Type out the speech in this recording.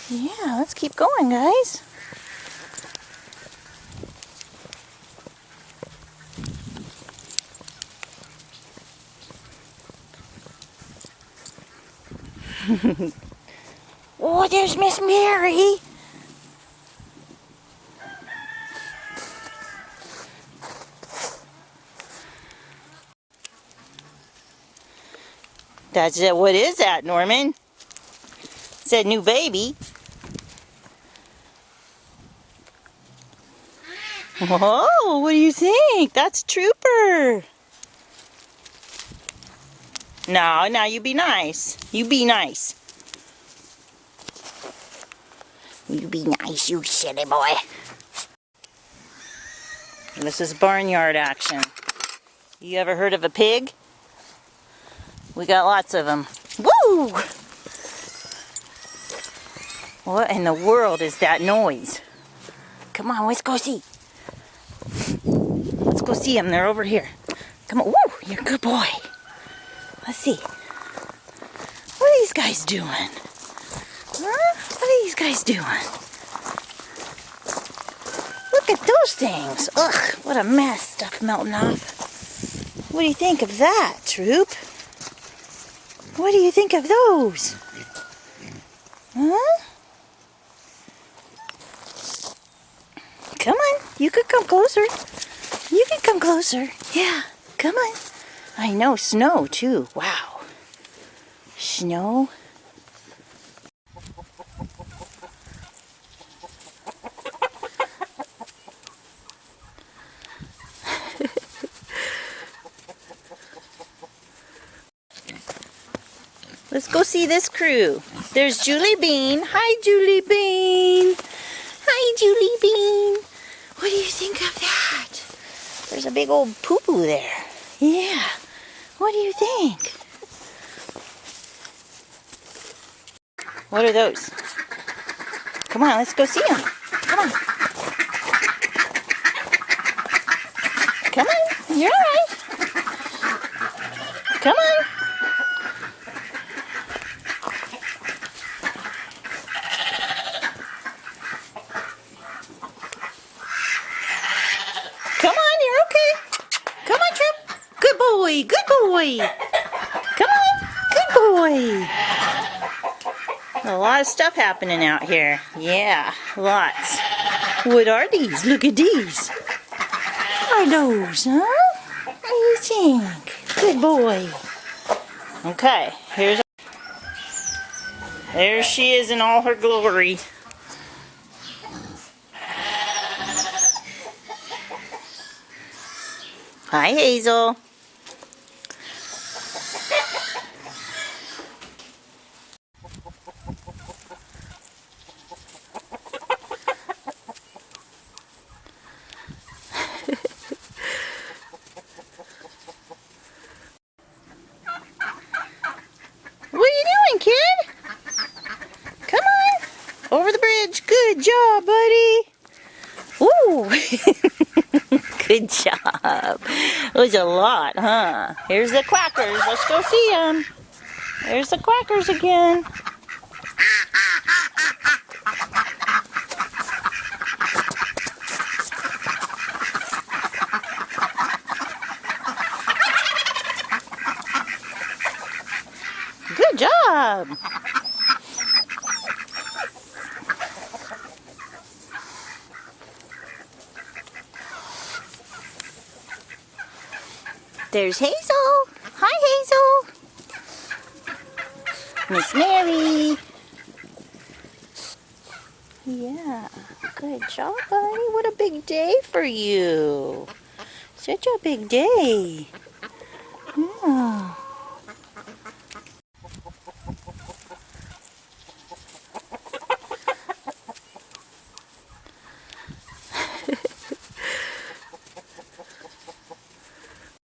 Yeah, let's keep going, guys. Oh, there's Miss Mary. That's it. What is that, Norman? It's that new baby. Oh, what do you think? That's Trooper. No, you be nice. You be nice. You be nice, you silly boy. This is barnyard action. You ever heard of a pig? We got lots of them. Woo! What in the world is that noise? Come on, let's go see. Let's go see them. They're over here. Come on. Woo! You're a good boy. Let's see. What are these guys doing? Huh? What are these guys doing? Look at those things. Ugh, what a mess. Stuff melting off. What do you think of that, Troop? What do you think of those? Huh? Come on. You could come closer. You can come closer. Yeah, come on. I know, snow too. Wow. Snow. Let's go see this crew. There's Julie Bean. Hi, Julie Bean. Hi, Julie Bean. What do you think of that? There's a big old poo-poo there. Yeah. What do you think? What are those? Come on, let's go see them. Come on. Come on. You're all right. Come on. Come on, you're okay. Come on, Trip. Good boy, good boy. Come on, good boy. A lot of stuff happening out here. Yeah, lots. What are these? Look at these. What are those, huh? What do you think? Good boy. Okay, there she is in all her glory. Hi, Hazel. What are you doing, kid? Come on. Over the bridge. Good job, buddy. Ooh. Good job. It was a lot, huh? Here's the quackers. Let's go see them. There's the quackers again. Good job. There's Hazel. Hi, Hazel. Miss Mary. Yeah, good job, buddy. What a big day for you. Such a big day.